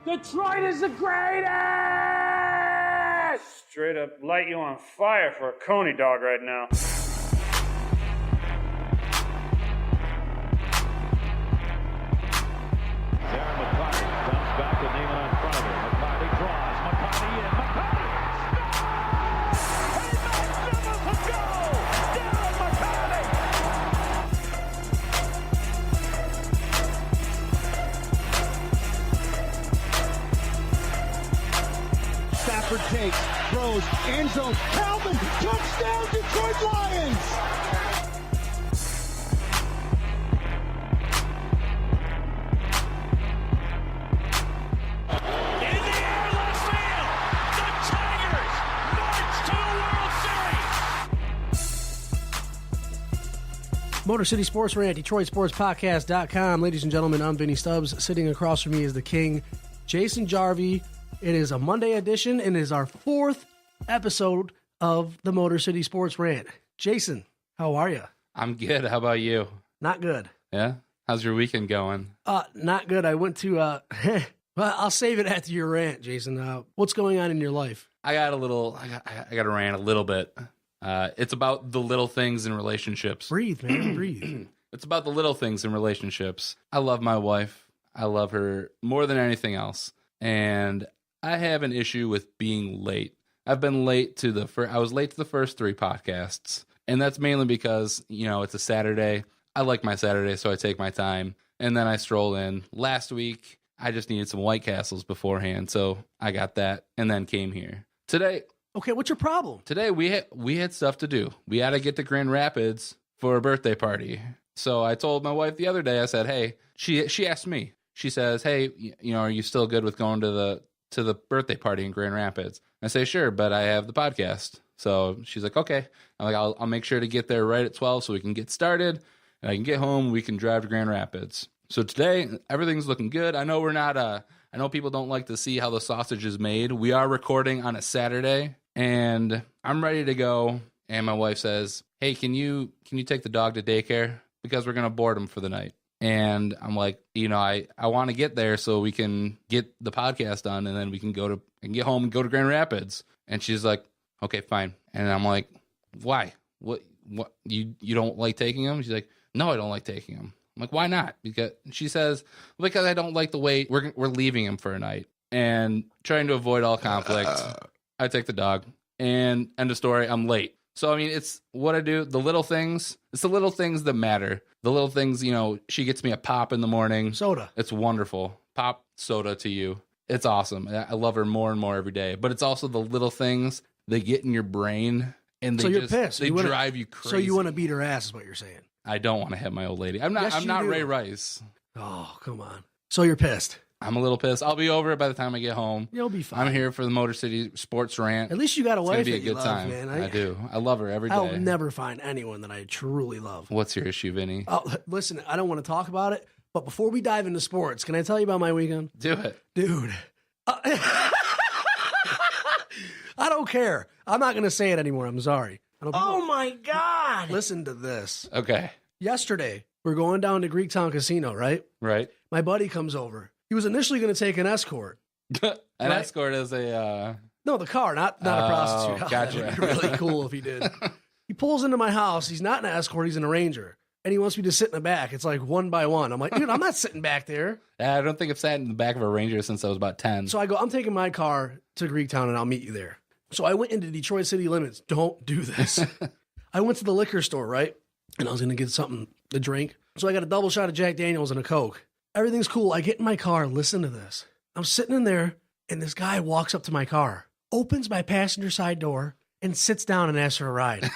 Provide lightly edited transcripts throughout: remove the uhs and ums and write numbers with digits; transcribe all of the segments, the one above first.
Detroit is the greatest! Straight up light you on fire for a Coney dog right now. Back to Neiman in front of him. McCarty draws. McCarty in. McCarty scores! A magnificent goal! Darren McCarty! Stafford takes, throws, end zone. Calvin, touchdown, Detroit Lions! Motor City Sports Rant, DetroitSportsPodcast.com. Ladies and gentlemen, I'm Vinny Stubbs. Sitting across from me is the king, Jason Jarvi. It is a Monday edition, and it is our 4th episode of the Motor City Sports Rant. Jason, how are you? I'm good. How about you? Not good. Yeah? How's your weekend going? Not good. I went to, well, I'll save it after your rant, Jason. What's going on in your life? I got to rant a little bit. It's about the little things in relationships. Breathe, man, breathe. It's about the little things in relationships. I love my wife. I love her more than anything else. And I have an issue with being late. I've been late to I was late to the first 3 podcasts. And that's mainly because, it's a Saturday. I like my Saturday, so I take my time. And then I stroll in. Last week, I just needed some White Castles beforehand. So I got that and then came here. Today... Okay, what's your problem? Today we had stuff to do. We had to get to Grand Rapids for a birthday party. So I told my wife the other day. I said, "Hey," she asked me. She says, "Hey, are you still good with going to the birthday party in Grand Rapids?" I say, "Sure, but I have the podcast." So she's like, "Okay." I'm like, "I'll make sure to get there right at 12 so we can get started and I can get home. We can drive to Grand Rapids." So today everything's looking good. I know we're not. I know people don't like to see how the sausage is made. We are recording on a Saturday. And I'm ready to go. And my wife says, "Hey, can you take the dog to daycare? Because we're going to board him for the night." And I'm like, I want to get there so we can get the podcast done and then we can get home and go to Grand Rapids. And she's like, "Okay, fine." And I'm like, "Why? What you don't like taking him?" She's like, "No, I don't like taking him." I'm like, "Why not?" She says, "Because I don't like the way we're leaving him for a night." And trying to avoid all conflict. I take the dog, and end of story, I'm late. So, it's what I do, the little things. It's the little things that matter. The little things, she gets me a pop in the morning. Soda. It's wonderful. Pop soda to you. It's awesome. I love her more and more every day. But it's also the little things that get in your brain, and you're pissed. They drive you crazy. So you want to beat her ass is what you're saying. I don't want to hit my old lady. I'm not Ray Rice. Oh, come on. So you're pissed. I'm a little pissed. I'll be over it by the time I get home. You'll be fine. I'm here for the Motor City Sports Rant. At least you got a wife that you love, time. Man. I do. I love her every day. I'll never find anyone that I truly love. What's your issue, Vinny? Oh, listen, I don't want to talk about it, but before we dive into sports, can I tell you about my weekend? Do it. Dude. I don't care. I'm not going to say it anymore. I'm sorry. Oh, my God. Listen to this. Okay. Yesterday, we're going down to Greektown Casino, right? Right. My buddy comes over. He was initially going to take an escort. Escort is a... No, the car, not a prostitute. Gotcha. That would be really cool if he did. He pulls into my house. He's not an escort. He's an arranger. And he wants me to sit in the back. It's like one by one. I'm like, dude, I'm not sitting back there. I don't think I've sat in the back of a Ranger since I was about 10. So I go, I'm taking my car to Greektown and I'll meet you there. So I went into Detroit city limits. Don't do this. I went to the liquor store, right? And I was going to get something to drink. So I got a double shot of Jack Daniels and a Coke. Everything's cool. I get in my car. Listen to this. I'm sitting in there, and this guy walks up to my car, opens my passenger side door, and sits down and asks for a ride.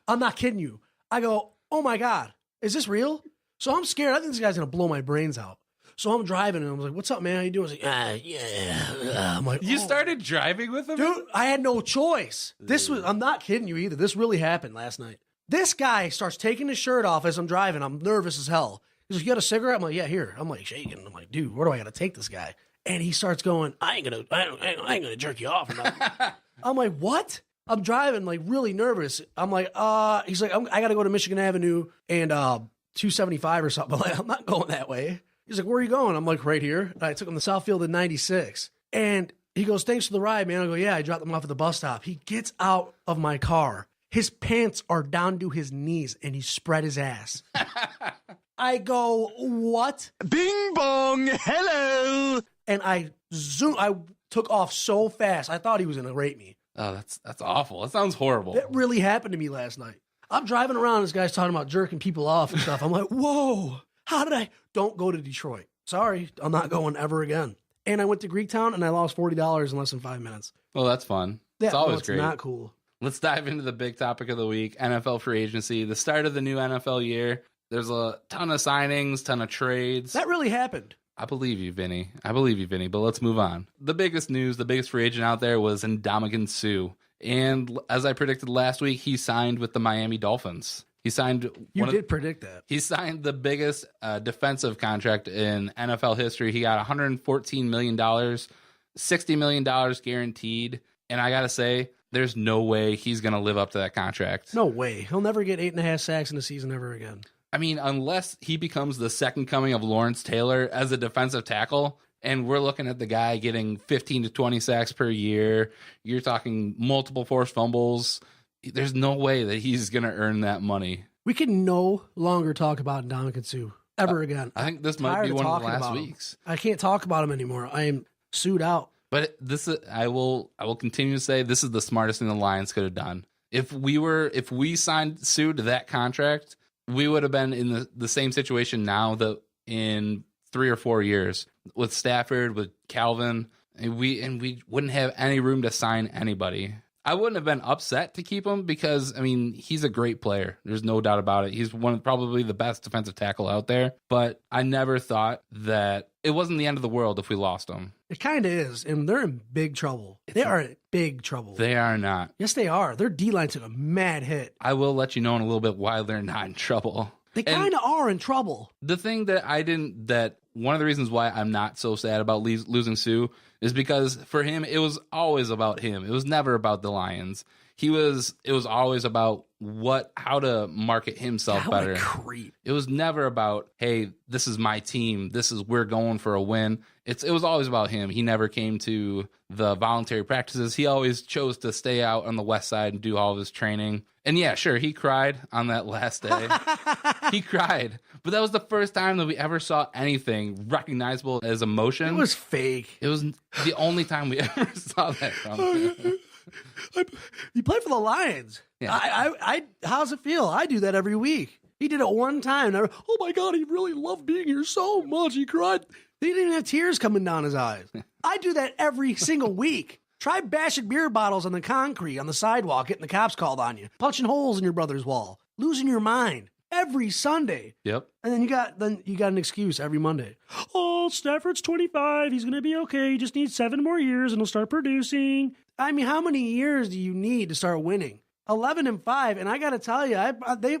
I'm not kidding you. I go, oh, my God. Is this real? So I'm scared. I think this guy's going to blow my brains out. So I'm driving, and I'm like, what's up, man? How you doing? He's like, yeah. I'm like, you started driving with him? Dude, I had no choice. I'm not kidding you either. This really happened last night. This guy starts taking his shirt off as I'm driving. I'm nervous as hell. He's like, you got a cigarette? I'm like, yeah, here. I'm like shaking. I'm like, dude, where do I got to take this guy? And he starts going, I ain't gonna jerk you off or nothing. I'm like, what? I'm driving like really nervous. I'm like, he's like, I got to go to Michigan Avenue and 275 or something. I'm like, I'm not going that way. He's like, where are you going? I'm like, right here. And I took him to Southfield in 96. And he goes, thanks for the ride, man. I go, yeah, I dropped him off at the bus stop. He gets out of my car. His pants are down to his knees, and he spread his ass. I go, what? Bing bong, hello. And I took off so fast. I thought he was going to rape me. Oh, that's awful. That sounds horrible. That really happened to me last night. I'm driving around. This guy's talking about jerking people off and stuff. I'm like, whoa, how did I? Don't go to Detroit. Sorry, I'm not going ever again. And I went to Greektown, and I lost $40 in less than 5 minutes. Well, that's fun. Yeah, it's always it's great. not cool. Let's dive into the big topic of the week, NFL free agency, the start of the new NFL year. There's a ton of signings, ton of trades. That really happened. I believe you, Vinny. But let's move on. The biggest news, the biggest free agent out there was Ndamukong Suh. And as I predicted last week, he signed with the Miami Dolphins. He signed. You did predict that. He signed the biggest defensive contract in NFL history. He got $114 million, $60 million guaranteed. And I got to say, there's no way he's going to live up to that contract. No way. He'll never get 8.5 sacks in a season ever again. I mean, unless he becomes the second coming of Lawrence Taylor as a defensive tackle, and we're looking at the guy getting 15 to 20 sacks per year, you're talking multiple forced fumbles. There's no way that he's going to earn that money. We can no longer talk about Ndamukong Suh ever again. I think this might be one of the last weeks. I can't talk about him anymore. I am sued out. But this is, I will continue to say this is the smartest thing the Lions could have done. If we signed Suh to that contract, we would have been in the same situation now that in 3 or 4 years with Stafford, with Calvin, and we wouldn't have any room to sign anybody. I wouldn't have been upset to keep him because, I mean, he's a great player. There's no doubt about it. He's probably the best defensive tackle out there. But I never thought that it wasn't the end of the world if we lost him. It kind of is, and they're in big trouble. They are in big trouble. They are not. Yes, they are. Their D-line took a mad hit. I will let you know in a little bit why they're not in trouble. They kind of are in trouble. The thing that one of the reasons why I'm not so sad about losing Suh is because for him, it was always about him. It was never about the Lions. It was always about how to market himself better. What a creep. It was never about, hey, this is my team. We're going for a win. It was always about him. He never came to the voluntary practices. He always chose to stay out on the west side and do all of his training. And yeah, sure, he cried on that last day. He cried. But that was the first time that we ever saw anything recognizable as emotion. It was fake. It was the only time we ever saw that from him. He played for the Lions. Yeah. How's it feel? I do that every week. He did it one time. Oh my God, he really loved being here so much. He cried. He didn't even have tears coming down his eyes. I do that every single week. Try bashing beer bottles on the concrete, on the sidewalk, getting the cops called on you, punching holes in your brother's wall, losing your mind every Sunday. Yep. And then you got an excuse every Monday. Oh, Stafford's 25. He's going to be okay. He just needs 7 more years and he'll start producing. I mean, how many years do you need to start winning? 11-5. And I got to tell you, they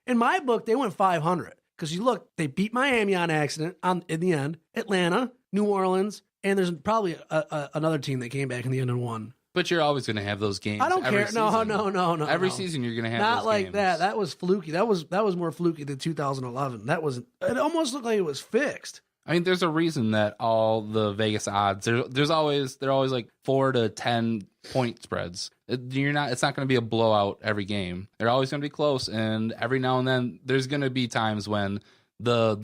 in my book, they went 500. Because you look, they beat Miami on accident in the end, Atlanta, New Orleans, and there's probably another team that came back in the end and won. But you're always going to have those games. I don't care. Season. No. Every season you're going to have not those like games. that. That was fluky. That was more fluky than 2011. It almost looked like it was fixed. I mean, there's a reason that all the Vegas odds they're always like 4 to 10 point spreads. It's not going to be a blowout every game. They're always going to be close, and every now and then there's going to be times when the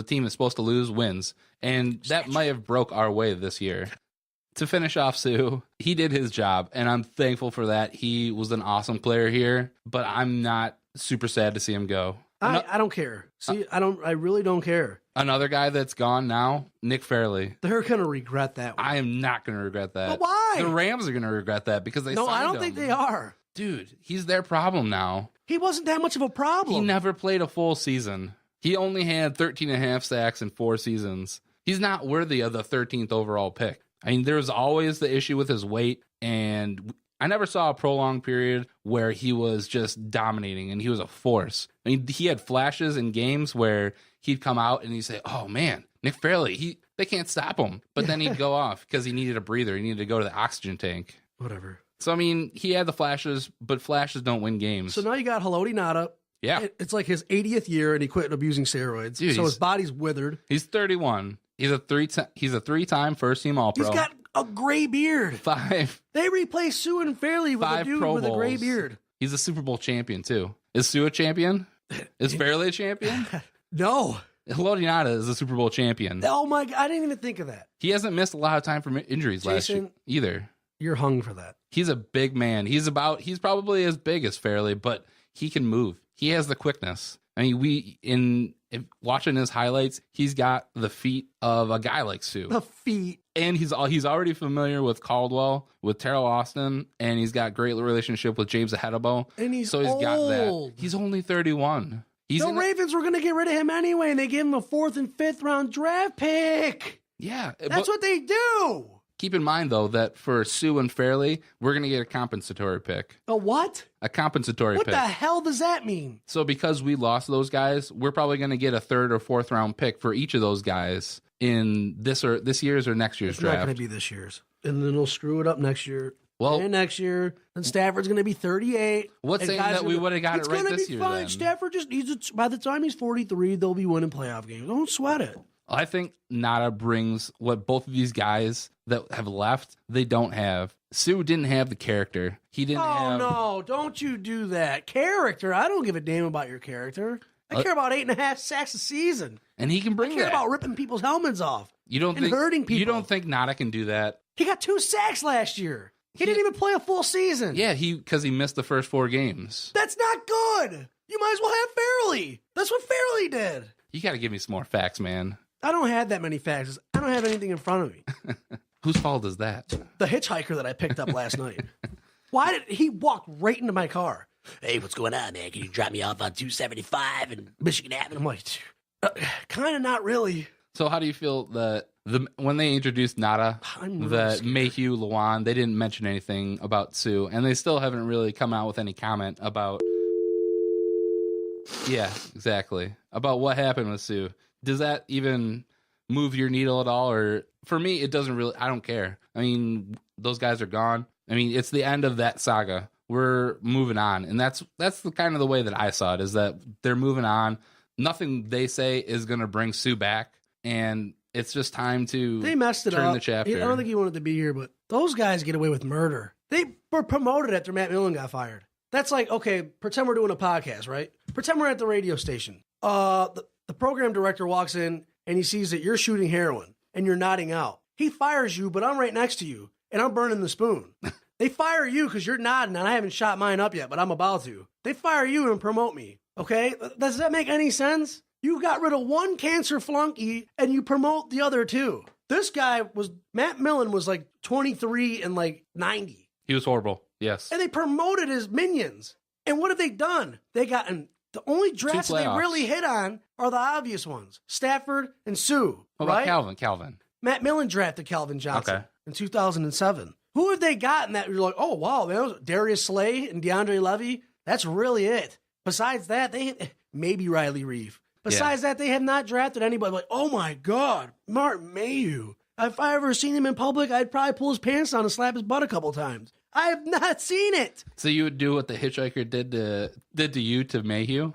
team that's supposed to lose wins, and that might have broke our way this year. To finish off Suh, he did his job, and I'm thankful for that. He was an awesome player here, but I'm not super sad to see him go. I don't care. See, I really don't care. Another guy that's gone now, Nick Fairley. They're going to regret that one. I am not going to regret that. But why? The Rams are going to regret that because they signed him. No, I don't think they are. Dude, he's their problem now. He wasn't that much of a problem. He never played a full season. He only had 13.5 sacks in 4 seasons. He's not worthy of the 13th overall pick. I mean, there was always the issue with his weight, and I never saw a prolonged period where he was just dominating and he was a force. I mean, he had flashes in games where he'd come out and he'd say, oh man, Nick Fairley, they can't stop him. But then he'd go off because he needed a breather. He needed to go to the oxygen tank. Whatever. So, I mean, he had the flashes, but flashes don't win games. So now you got Haloti Ngata, Yeah. It's like his 80th year, and he quit abusing steroids. Dude, so his body's withered. He's 31. He's a three-time first-team All-Pro. He's got a gray beard. They replaced Suh and Fairley with a dude Pro with a gray Bowls. beard. He's a Super Bowl champion, too. Is Suh a champion? Is Fairley a champion? No. Ngata is a Super Bowl champion. Oh, my God. I didn't even think of that. He hasn't missed a lot of time from injuries last year either. You're hung for that. He's a big man. He's probably as big as Fairley, but he can move. He has the quickness. I mean, watching his highlights, he's got the feet of a guy like Suh. The feet. And he's already familiar with Caldwell, with Terrell Austin, and he's got great relationship with James Ahedebo. And he's got that. He's only 31. The Ravens were going to get rid of him anyway, and they gave him a 4th and 5th round draft pick. Yeah. That's what they do. Keep in mind, though, that for Suh and Fairley, we're going to get a compensatory pick. A what? A compensatory pick. What the hell does that mean? So because we lost those guys, we're probably going to get a 3rd or 4th round pick for each of those guys in this year's or next year's draft. It's not going to be this year's. And then they'll screw it up next year. Well, and next year, and Stafford's going to be 38. What's saying that we would have got it right this year? It's going to be fine. Then? Stafford just needs it. By the time he's 43, they'll be winning playoff games. Don't sweat it. I think Ngata brings what both of these guys that have left, they don't have. Suh didn't have the character. He didn't have... no, don't you do that. Character? I don't give a damn about your character. I care about 8.5 sacks a season. And he can bring that. I care about ripping people's helmets off. Hurting people. You don't think Ngata can do that? He got 2 sacks last year. He didn't even play a full season. Yeah, because he missed the first 4 games. That's not good. You might as well have Fairley. That's what Fairley did. You got to give me some more facts, man. I don't have that many facts. I don't have anything in front of me. Whose fault is that? The hitchhiker that I picked up last night. Why did he walk right into my car? Hey, what's going on, man? Can you drop me off on 275 and Michigan Avenue? I'm like, kind of not really. So how do you feel that when they introduced Ngata, that Mayhew, Lewan, they didn't mention anything about Suh, and they still haven't really come out with any comment about... Yeah, exactly. About what happened with Suh. Does that even move your needle at all? Or for me, it doesn't really. I don't care. I mean, those guys are gone. I mean, it's the end of that saga. We're moving on, and that's the kind of the way that I saw it, is that they're moving on. Nothing they say is going to bring Suh back, and it's just time to they messed it turn up. the chapter. I don't think he wanted to be here, but those guys get away with murder. They were promoted after Matt Millen got fired. That's like, okay, pretend we're doing a podcast, right? Pretend we're at the radio station. The program director walks in and he sees that you're shooting heroin and you're nodding out. He fires you, but I'm right next to you and I'm burning the spoon. They fire you because you're nodding and I haven't shot mine up yet, but I'm about to. They fire you and promote me, okay? Does that make any sense? You got rid of one cancer flunky and you promote the other 2. This guy Matt Millen was like 23 and like 90. He was horrible, yes. And they promoted his minions. And what have they done? They gotten... The only drafts they really hit on are the obvious ones. Stafford and Suh. What about Calvin? Matt Millen drafted Calvin Johnson in 2007. Who have they gotten that you're like, oh, wow, man, Darius Slay and DeAndre Levy? That's really it. Besides that, maybe Riley Reeve. Besides that, they have not drafted anybody like, oh, my God, Martin Mayhew. If I ever seen him in public, I'd probably pull his pants down and slap his butt a couple times. I have not seen it. So you would do what the hitchhiker did to you to Mayhew?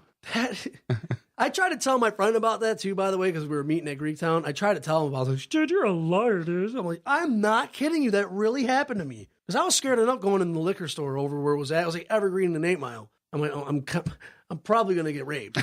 I tried to tell my friend about that too, by the way, because we were meeting at Greektown. I tried to tell him about this. Dude, you're a liar, dude. I'm like, I'm not kidding you. That really happened to me. Because I was scared enough going in the liquor store over where it was at. It was like Evergreen and 8 Mile. I'm like, oh, I'm probably going to get raped.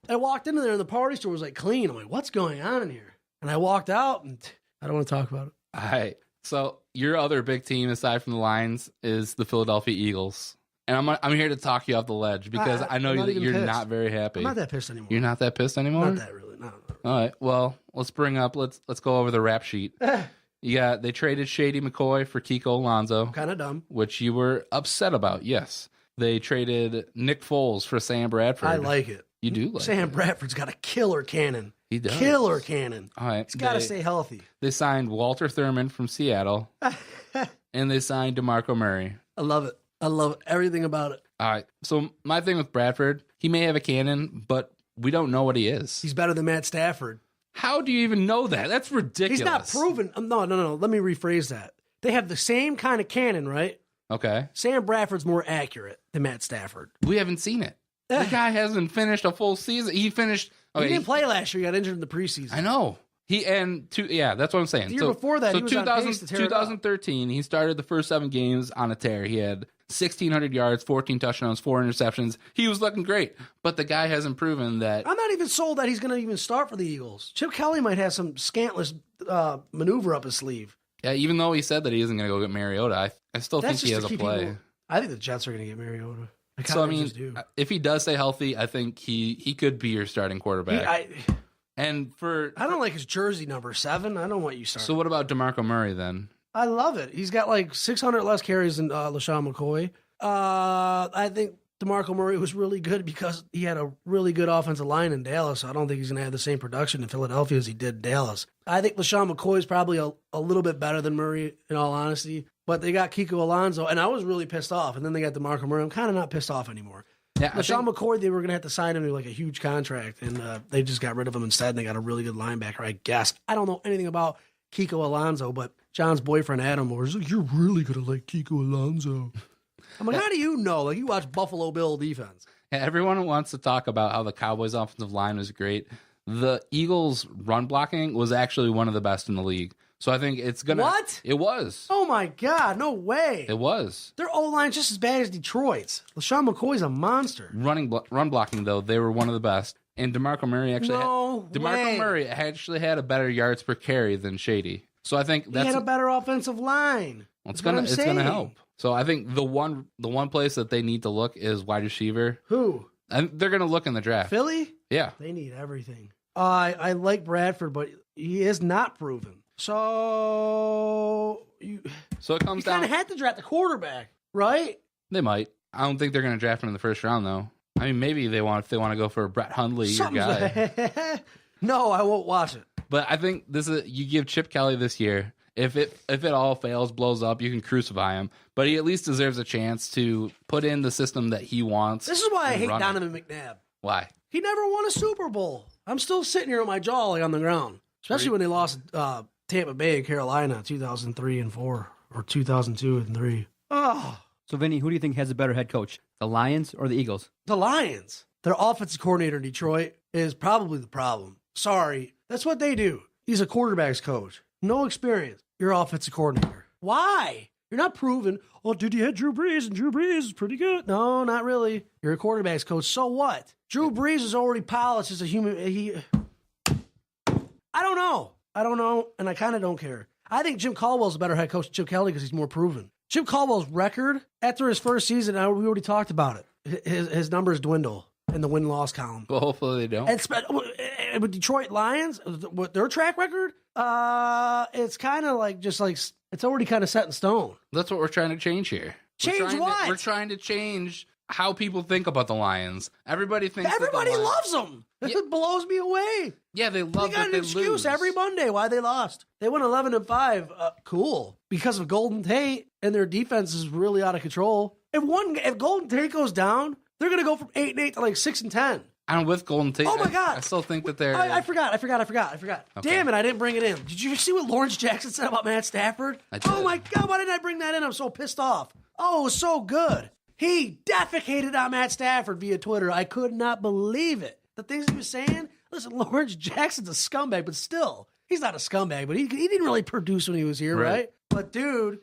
I walked into there and the party store was like clean. I'm like, what's going on in here? And I walked out and I don't want to talk about it. All right. So your other big team, aside from the Lions, is the Philadelphia Eagles. And I'm here to talk you off the ledge because I know that you're not very happy. I'm not that pissed anymore. You're not that pissed anymore? Not that really. No. All right. Well, let's go over the rap sheet. They traded Shady McCoy for Kiko Alonso. Kind of dumb. Which you were upset about, yes. They traded Nick Foles for Sam Bradford. I like it. You do like Sam Bradford's got a killer cannon. He does. Killer cannon. All right. He's got to stay healthy. They signed Walter Thurman from Seattle. And they signed DeMarco Murray. I love it. I love everything about it. All right. So my thing with Bradford, he may have a cannon, but we don't know what he is. He's better than Matt Stafford. How do you even know that? That's ridiculous. He's not proven. No. Let me rephrase that. They have the same kind of cannon, right? Okay. Sam Bradford's more accurate than Matt Stafford. We haven't seen it. The guy hasn't finished a full season. He finished. Okay, he didn't play last year. He got injured in the preseason. I know. That's what I'm saying. The year before that, he was on pace to tear it up. 2013, he started the first 7 games on a tear. He had 1,600 yards, 14 touchdowns, 4 interceptions. He was looking great, but the guy hasn't proven that. I'm not even sold that he's going to even start for the Eagles. Chip Kelly might have some scantless maneuver up his sleeve. Yeah, even though he said that he isn't going to go get Mariota, I still think he has a play. I think the Jets are going to get Mariota. So, I mean, if he does stay healthy, I think he could be your starting quarterback. I don't like his jersey number 7. I don't want you starting. So what about DeMarco Murray then? I love it. He's got like 600 less carries than LaShawn McCoy. I think DeMarco Murray was really good because he had a really good offensive line in Dallas. So I don't think he's going to have the same production in Philadelphia as he did in Dallas. I think LaShawn McCoy is probably a little bit better than Murray, in all honesty. But they got Kiko Alonso, and I was really pissed off. And then they got DeMarco Murray. I'm kind of not pissed off anymore. Yeah, LaShawn McCoy, they were going to have to sign him to like a huge contract, and they just got rid of him instead, and they got a really good linebacker, I guess. I don't know anything about Kiko Alonso, but John's boyfriend, Adam, was like, you're really going to like Kiko Alonso. I'm like, how do you know? Like, you watch Buffalo Bill defense. Yeah, everyone wants to talk about how the Cowboys' offensive line was great. The Eagles' run blocking was actually one of the best in the league. So I think it's going to... What? It was. Oh, my God. No way. It was. Their O-line's just as bad as Detroit's. LaShawn McCoy's a monster. Run blocking, though, they were one of the best. And DeMarco Murray Murray actually had a better yards per carry than Shady. So I think that's... He had a better offensive line. Well, it's going to help. So I think the one place that they need to look is wide receiver. Who? And they're going to look in the draft. Philly? Yeah. They need everything. I like Bradford, but he is not proven. So it comes down. You kind of had to draft the quarterback, right? They might. I don't think they're going to draft him in the first round, though. I mean, maybe if they want to go for Brett Hundley, your guy. No, I won't watch it. But I think you give Chip Kelly this year. If it all fails, blows up, you can crucify him. But he at least deserves a chance to put in the system that he wants. This is why I hate Donovan McNabb. Why? He never won a Super Bowl. I'm still sitting here with my jaw like on the ground, especially when they lost Tampa Bay and Carolina 2003 and 4 or 2002 and 3. Oh. So, Vinny, who do you think has a better head coach, the Lions or the Eagles? The Lions. Their offensive coordinator in Detroit is probably the problem. Sorry. That's what they do. He's a quarterback's coach. No experience. You're offensive coordinator. Why? You're not proven. Oh, dude, you had Drew Brees, and Drew Brees is pretty good. No, not really. You're a quarterback's coach. So what? Drew Brees is already polished as a human. I don't know, and I kind of don't care. I think Jim Caldwell's a better head coach than Chip Kelly because he's more proven. Jim Caldwell's record after his first season, we already talked about it. His numbers dwindle in the win-loss column. Well, hopefully they don't. And with Detroit Lions, with their track record, it's kind of like it's already kind of set in stone. That's what we're trying to change here. Change what? We're trying to change how people think about the Lions. Everybody loves them. It blows me away. Yeah, they love they got an excuse every Monday why they lost. They went 11-5. Cool. Because of Golden Tate, and their defense is really out of control. If Golden Tate goes down, they're going to go from 8-8 to like 6-10. I'm with Golden Tate. Oh my God! I still think that they're. I forgot. Okay. Damn it! I didn't bring it in. Did you see what Lawrence Jackson said about Matt Stafford? I did. Oh my God! Why didn't I bring that in? I'm so pissed off. Oh, it was so good. He defecated on Matt Stafford via Twitter. I could not believe it. The things he was saying. Listen, Lawrence Jackson's a scumbag, but still, he's not a scumbag. But he didn't really produce when he was here, right? But dude,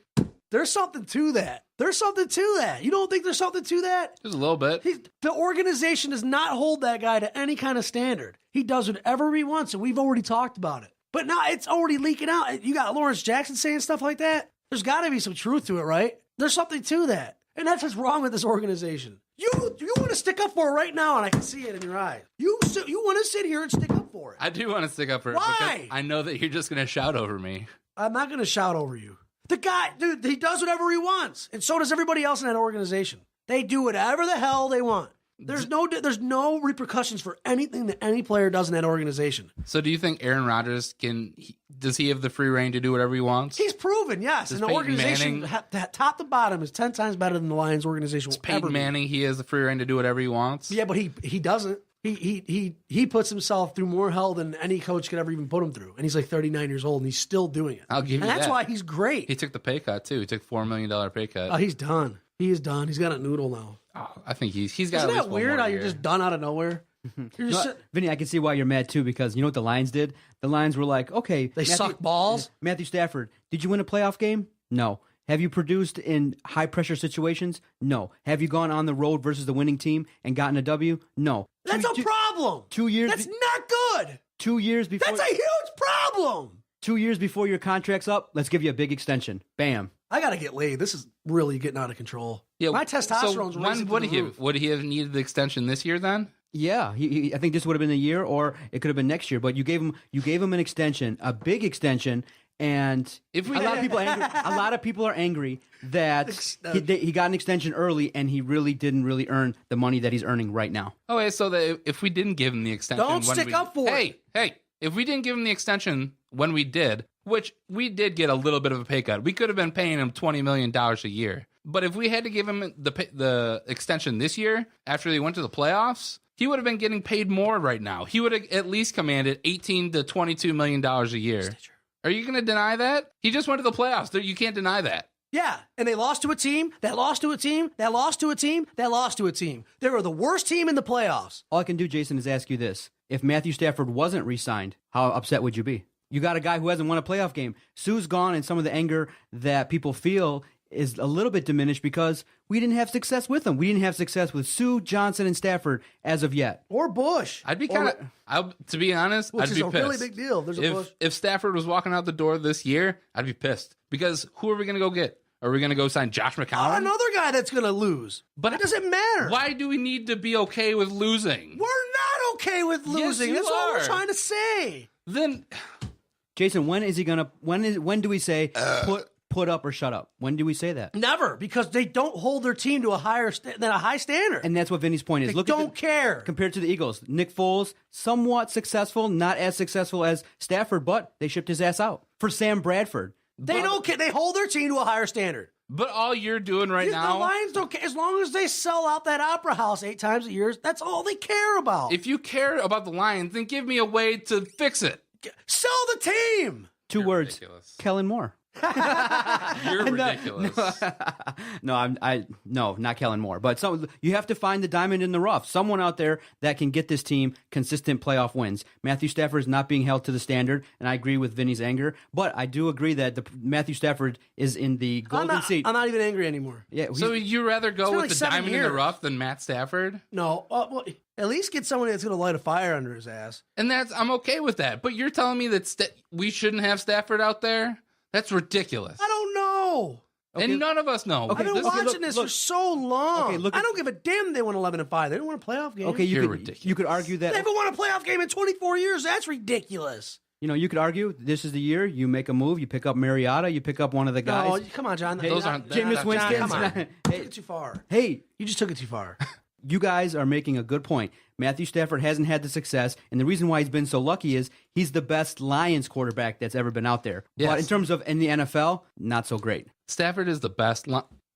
there's something to that. You don't think there's something to that? There's a little bit. The organization does not hold that guy to any kind of standard. He does whatever he wants, and we've already talked about it. But now it's already leaking out. You got Lawrence Jackson saying stuff like that. There's got to be some truth to it, right? There's something to that. And that's what's wrong with this organization. You want to stick up for it right now, and I can see it in your eyes. You want to sit here and stick up for it. I do want to stick up for it. Why? Because I know that you're just going to shout over me. I'm not going to shout over you. The guy, dude, he does whatever he wants. And so does everybody else in that organization. They do whatever the hell they want. There's no repercussions for anything that any player does in that organization. So do you think Aaron Rodgers does he have the free reign to do whatever he wants? He's proven, yes. And the organization, top to bottom, is 10 times better than the Lions organization will ever be. Peyton Manning, he has the free reign to do whatever he wants? Yeah, but he doesn't. He puts himself through more hell than any coach could ever even put him through. And he's like 39 years old, and he's still doing it. I'll give you that. And that's why he's great. He took the pay cut, too. He took $4 million pay cut. Oh, he's done. He is done. He's got a noodle now. Oh, I think he's got. Isn't at least that one weird more how you're year. just done out of nowhere? You're just Vinny, I can see why you're mad too, because you know what the Lions did? The Lions were like, okay, they suck balls. Matthew Stafford, did you win a playoff game? No. Have you produced in high pressure situations? No. Have you gone on the road versus the winning team and gotten a W? No. That's a problem. 2 years. That's not good. 2 years before. That's a huge problem. 2 years before your contract's up, let's give you a big extension. Bam. I got to get laid. This is really getting out of control. Yeah, my testosterone's so rising would through the roof. would he have needed the extension this year then? Yeah, I think this would have been a year, or it could have been next year. But you gave him an extension, a big extension, and a lot of people are angry that he got an extension early, and he really didn't earn the money that he's earning right now. Okay, so that if we didn't give him the extension, Don't stick up for it. Hey, if we didn't give him the extension when we did, which we did get a little bit of a pay cut, we could have been paying him $20 million a year. But if we had to give him the extension this year after they went to the playoffs, he would have been getting paid more right now. He would have at least commanded $18 to $22 million a year. Are you going to deny that? He just went to the playoffs. You can't deny that. Yeah, and they lost to a team, that lost to a team, that lost to a team, that lost to a team. They were the worst team in the playoffs. All I can do, Jason, is ask you this. If Matthew Stafford wasn't re-signed, how upset would you be? You got a guy who hasn't won a playoff game. Suh's gone, and some of the anger that people feel is a little bit diminished because we didn't have success with him. We didn't have success with Suh, Johnson, and Stafford as of yet. Or Bush. I'd be to be honest, Which I'd is be a pissed. really big deal. There's a Bush. If Stafford was walking out the door this year, I'd be pissed. Because who are we going to go get? Are we going to go sign Josh McCown? Another guy that's going to lose. But it doesn't matter. Why do we need to be okay with losing? We're not okay with losing. you That's what we're are. trying to say. Then, Jason, when is he gonna? When do we say put up or shut up? When do we say that? Never, because they don't hold their team to a higher than a high standard. And that's what Vinny's point is. They don't care. Compared to the Eagles, Nick Foles, somewhat successful, not as successful as Stafford, but they shipped his ass out for Sam Bradford. They don't care. They hold their team to a higher standard. but all you're doing right The now, Lions don't care. As long as they sell out that Opera House 8 times a year, that's all they care about. if you care about the Lions, then give me a way to fix it. Sell the team. Two words: ridiculous. Kellen Moore. You're ridiculous. No, not Kellen Moore. But you have to find the diamond in the rough. Someone out there that can get this team consistent playoff wins. Matthew Stafford is not being held to the standard, and I agree with Vinny's anger. But I do agree that Matthew Stafford is in the golden seat. I'm not even angry anymore. Yeah, So you rather go been with like the 7 diamond in the years. rough than Matt Stafford? No, well, at least get someone that's going to light a fire under his ass. And I'm okay with that. But you're telling me that we shouldn't have Stafford out there? That's ridiculous. I don't know. And none of us know. Okay, I've been watching this for so long. Okay, I don't give a damn they won 11-5. They didn't win a playoff game. okay, You're you ridiculous. could argue that They haven't won a playoff game in 24 years. That's ridiculous. you could argue this is the year you make a move. You pick up Mariota. You pick up one of the guys. No, come on, John. Those aren't- Jameis John, Winston. Come on. Hey, Took it too far. hey, You just took it too far. you guys are making a good point. Matthew Stafford hasn't had the success, and the reason why he's been so lucky is he's the best Lions quarterback that's ever been out there. Yes. But in terms of in the NFL, not so great. Stafford is the best.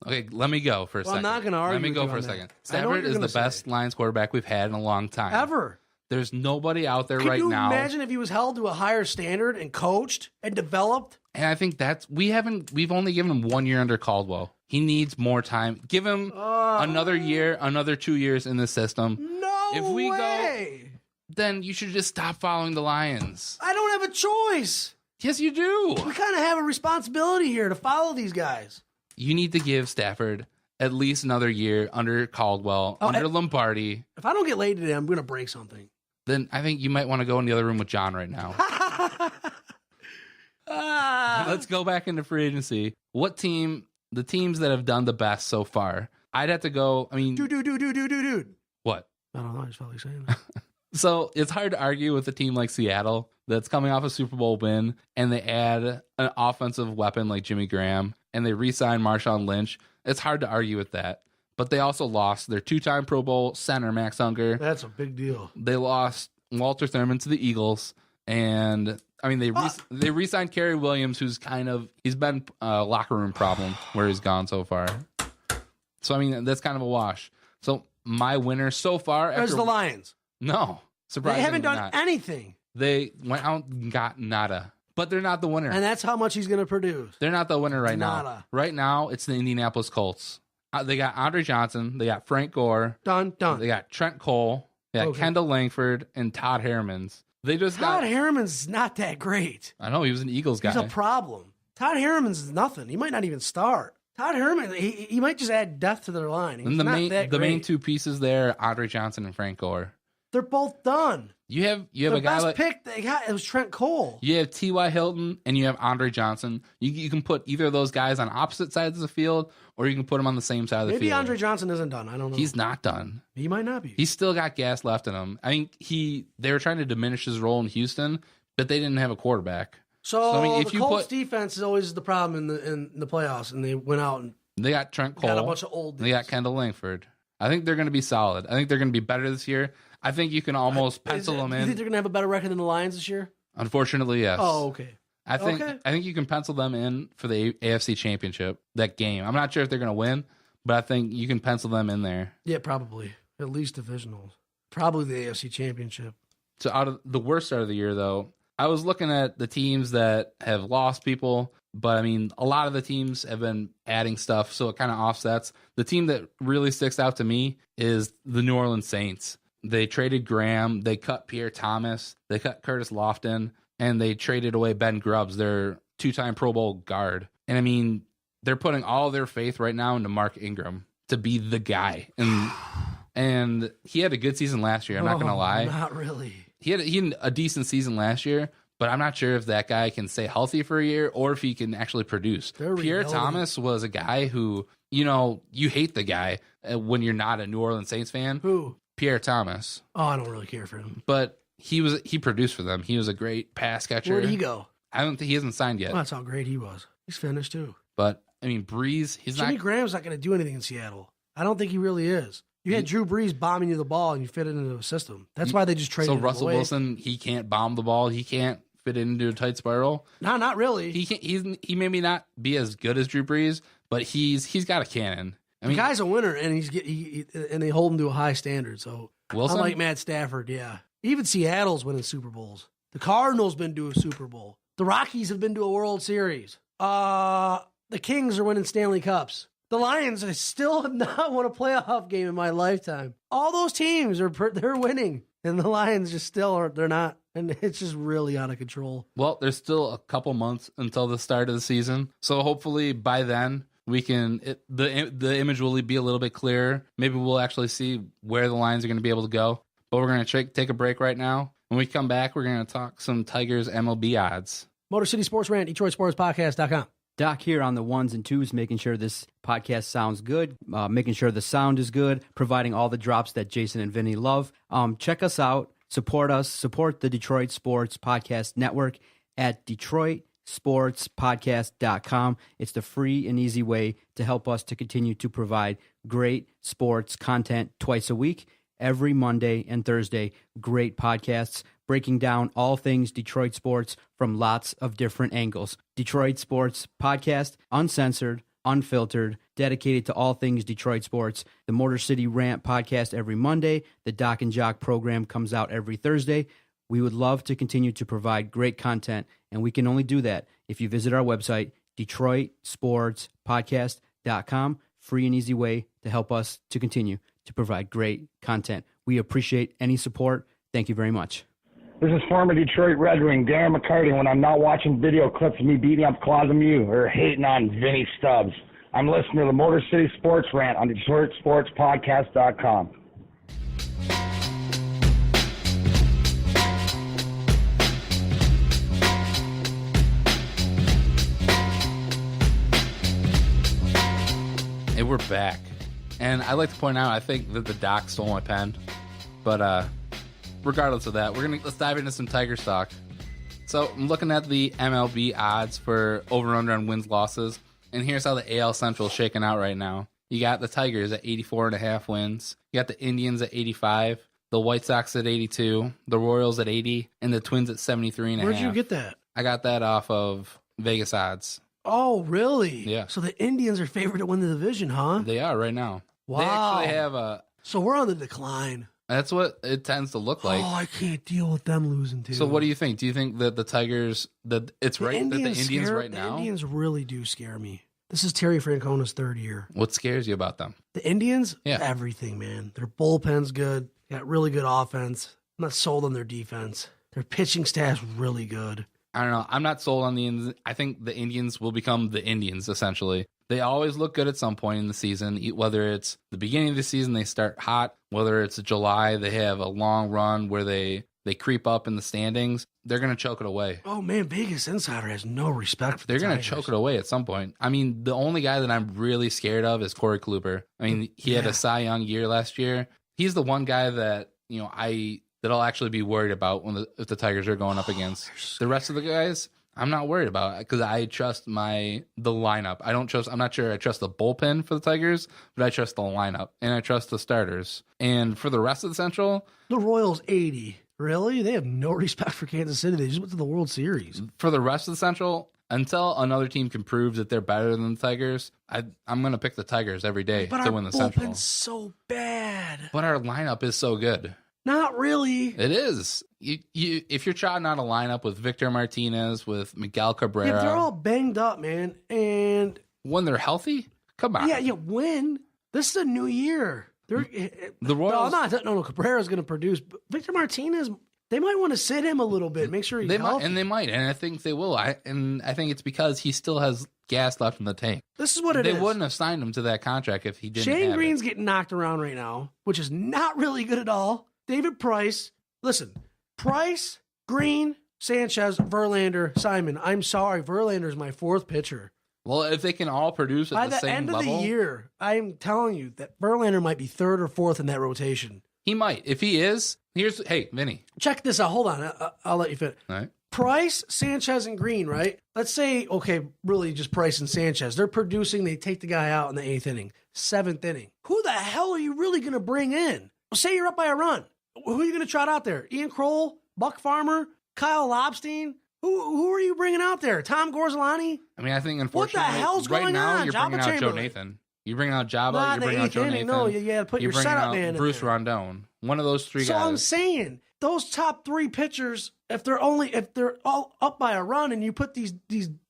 Okay, let me go for a Well, second. I'm not gonna argue Let me with go you for a on that. second. I know what Stafford you're is the gonna best say. Lions quarterback we've had in a long time. Ever. There's nobody out there Could right you now. imagine if he was held to a higher standard and coached and developed? And I think we've only given him 1 year under Caldwell. He needs more time. Give him another year, another 2 years in the system. No If we go- way. Then you should just stop following the Lions. I don't have a choice. Yes, you do. We kind of have a responsibility here to follow these guys. You need to give Stafford at least another year under Caldwell, under Lombardi. If I don't get laid today, I'm going to break something. Then I think you might want to go in the other room with John right now. Let's go back into free agency. The teams that have done the best so far? I'd have to go. I mean, Dude. what? I don't know. I just felt like saying that. So it's hard to argue with a team like Seattle that's coming off a Super Bowl win, and they add an offensive weapon like Jimmy Graham, and they re-sign Marshawn Lynch. It's hard to argue with that. But they also lost their 2-time Pro Bowl center, Max Unger. That's a big deal. They lost Walter Thurman to the Eagles, and I mean they re-signed Kerry Williams, he's been a locker room problem where he's gone so far. So I mean that's kind of a wash. So my winner so far There's the Lions. No, surprisingly They haven't done not. anything. They went out and got Ngata, but they're not the winner. And that's how much he's going to produce. They're not the winner right now. Ngata. Right now, it's the Indianapolis Colts. They got Andre Johnson. They got Frank Gore. Done. They got Trent Cole. They got Kendall Langford and Todd Harrimans. They just Todd Harriman's not that great. I know he was an Eagles guy. He's a problem. Todd Harriman's is nothing. He might not even start. Todd Harriman, he might just add depth to their line. He's and the not main two pieces there, Andre Johnson and Frank Gore. They're both done. You have the a guy best pick they got. It was Trent Cole. You have T.Y. Hilton and you have Andre Johnson. You can put either of those guys on opposite sides of the field, or you can put them on the same side of the field. Maybe Andre Johnson isn't done. I don't know. He's not done. He might not be. He's still got gas left in him. I think they were trying to diminish his role in Houston, but they didn't have a quarterback. So I mean, the Colts defense is always the problem in the playoffs, and they went out and they got Trent Cole. Got a bunch of old. They got Kendall Langford. I think they're going to be solid. I think they're going to be better this year. I think you can almost pencil them in. You think they're going to have a better record than the Lions this year? Unfortunately, yes. Oh, okay. I think you can pencil them in for the AFC Championship, that game. I'm not sure if they're going to win, but I think you can pencil them in there. Yeah, probably. At least divisional. Probably the AFC Championship. So out of the worst start of the year, though, I was looking at the teams that have lost people, but I mean, a lot of the teams have been adding stuff, so it kind of offsets. The team that really sticks out to me is the New Orleans Saints. They traded Graham, they cut Pierre Thomas, they cut Curtis Lofton, and they traded away Ben Grubbs, their 2-time Pro Bowl guard. And I mean, they're putting all their faith right now into Mark Ingram to be the guy. And he had a good season last year, I'm not going to lie. Not really. He had a decent season last year, but I'm not sure if that guy can stay healthy for a year or if he can actually produce. Pierre Thomas was a guy who, you hate the guy when you're not a New Orleans Saints fan. Who? Pierre Thomas. Oh, I don't really care for him. But he produced for them. He was a great pass catcher. Where did he go? I don't think he hasn't signed yet. Well, that's how great he was. He's finished too. But I mean, Breeze, Jimmy Graham's not going to do anything in Seattle. I don't think he really is. You had Drew Brees bombing you the ball and you fit it into a system. That's why they just traded him away. So Russell Wilson, he can't bomb the ball. He can't fit it into a tight spiral. No, not really. He may not be as good as Drew Brees, but he's got a cannon. I mean, the guy's a winner, and and they hold him to a high standard. So Wilson? Unlike Matt Stafford, yeah. Even Seattle's winning Super Bowls. The Cardinals been to a Super Bowl. The Rockies have been to a World Series. The Kings are winning Stanley Cups. The Lions still have not won a playoff game in my lifetime. All those teams they're winning, and the Lions just still are. They're not, and it's just really out of control. Well, there's still a couple months until the start of the season, so hopefully by then we can the image will be a little bit clearer. Maybe we'll actually see where the Lions are going to be able to go. But we're going to take a break right now. When we come back, we're going to talk some Tigers MLB odds. Motor City Sports Rant, DetroitSportsPodcast.com. Doc here on the ones and twos, making sure this podcast sounds good, making sure the sound is good, providing all the drops that Jason and Vinny love. Check us out, support the Detroit Sports Podcast Network at DetroitSportsPodcast.com. It's the free and easy way to help us to continue to provide great sports content twice a week, every Monday and Thursday. Great podcasts breaking down all things Detroit sports from lots of different angles. Detroit Sports Podcast, uncensored, unfiltered, dedicated to all things Detroit sports. The Motor City Rant podcast every Monday. The Doc and Jock program comes out every Thursday. We would love to continue to provide great content, and we can only do that if you visit our website, DetroitSportsPodcast.com. Free and easy way to help us to continue to provide great content. We appreciate any support. Thank you very much. This is former Detroit Red Wing Darren McCarty when I'm not watching video clips of me beating up Claude Lemieux or hating on Vinny Stubbs. I'm listening to the Motor City Sports Rant on DetroitSportsPodcast.com. Hey, we're back. And I'd like to point out, I think that the Doc stole my pen. But regardless of that, let's dive into some Tiger stock. So I'm looking at the MLB odds for over-under on wins-losses. And here's how the AL Central is shaking out right now. You got the Tigers at 84.5 wins. You got the Indians at 85. The White Sox at 82. The Royals at 80. And the Twins at 73.5. Where'd you get that? I got that off of Vegas odds. Oh, really? Yeah. So the Indians are favored to win the division, huh? They are right now. Wow. They actually have a... So we're on the decline. That's what it tends to look like. Oh, I can't deal with them losing too. So what do you think? Do you think that the Tigers, that it's right, that the Indians right now? The Indians really do scare me. This is Terry Francona's third year. What scares you about them? The Indians, Yeah. everything, man. Their bullpen's good. Got really good offense. I'm not sold on their defense. Their pitching staff's really good. I don't know. I'm not sold on the Indians. I think the Indians will become the Indians, essentially. They always look good at some point in the season, whether it's the beginning of the season, they start hot, whether it's July, they have a long run where they creep up in the standings. They're going to choke it away. Oh, man, Vegas Insider has no respect for They're the going to Tigers. choke it away at some point. I mean, the only guy that I'm really scared of is Corey Kluber. I mean, he had a Cy Young year last year. He's the one guy that, that I'll actually be worried about if the Tigers are going up against. The rest of the guys, I'm not worried about because I trust the lineup. I'm not sure I trust the bullpen for the Tigers, but I trust the lineup and I trust the starters. And for the rest of the Central, The Royals 80. Really? They have no respect for Kansas City. They just went to the World Series. for the rest of the Central, until another team can prove that they're better than the Tigers, I'm going to pick the Tigers every day But to our win the Central. bullpen's so bad. But our lineup is so good. Not really. It is. If you're trotting out a lineup with Victor Martinez, with Miguel Cabrera, Yeah, they're all banged up, man. And when they're healthy, come on. yeah, win. This is a new year. The Royals, No, Cabrera's going to produce. But Victor Martinez, they might want to sit him a little bit, make sure he's healthy. they might, and I think they will. I think it's because he still has gas left in the tank. This is what it They is. wouldn't have signed him to that contract if he didn't. Shane have Green's it. getting knocked around right now, which is not really good at all. David Price. Listen, Price, Green, Sanchez, Verlander, Simon. I'm sorry, Verlander's my fourth pitcher. Well, if they can all produce at By the the same end of level, the year, I'm telling you that Verlander might be third or fourth in that rotation. he might. If he is, hey, Vinny. Check this out. Hold on. I'll let you fit. All right. Price, Sanchez, and Green, right? Let's say, okay, really just Price and Sanchez. They're producing. They take the guy out in the 8th inning, 7th inning. Who the hell are you really going to bring in? Well, say you're up by a run. Who are you going to trot out there? Ian Kroll, Buck Farmer, Kyle Lobstein? Who are you bringing out there? Tom Gorzolani? I mean, I think What the unfortunately, hell's right going now on? you're bringing Jabba out Joe Chamberlain. Nathan. You bring out Jabba. Not You in the bring out 8th Joe inning. Nathan. No, you got to put you your bring setup out man in Bruce there. Rondon. One of those three So guys. I'm saying those top three pitchers, if they're all up by a run and you put these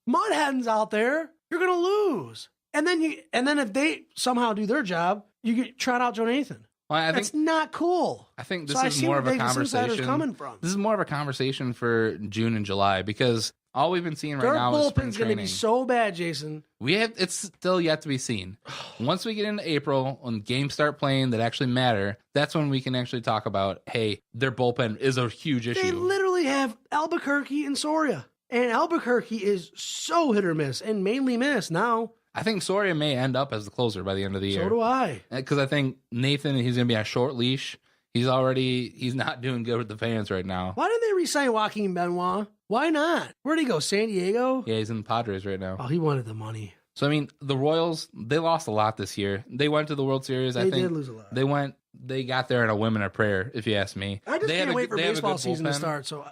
mud hens out there, you're gonna lose. And then if they somehow do their job, you trot out Joe Nathan. Well, I think That's not cool. I think this So I is see more where of a Vegas Insider's conversation. coming from. This is more of a conversation for June and July because all we've been seeing right Their now is spring bullpen's gonna training. be so bad, Jason. It's still yet to be seen. Once we get into April, when games start playing that actually matter, that's when we can actually talk about, hey, their bullpen is a huge issue. They literally have Albuquerque and Soria. And Albuquerque is so hit or miss, and mainly miss now. I think Soria may end up as the closer by the end of the year. So do I. Because I think Nathan, he's going to be on a short leash. He's not doing good with the fans right now. Why didn't they re-sign Joaquin Benoit? Why not? Where'd he go? San Diego? Yeah, he's in the Padres right now. Oh, he wanted the money. So, I mean, the Royals, they lost a lot this year. They went to the World Series. I They think did lose a lot. They got there in a whim and a prayer, if you ask me. I just They have can't a wait good- for they have a baseball good season to bullpen. start. So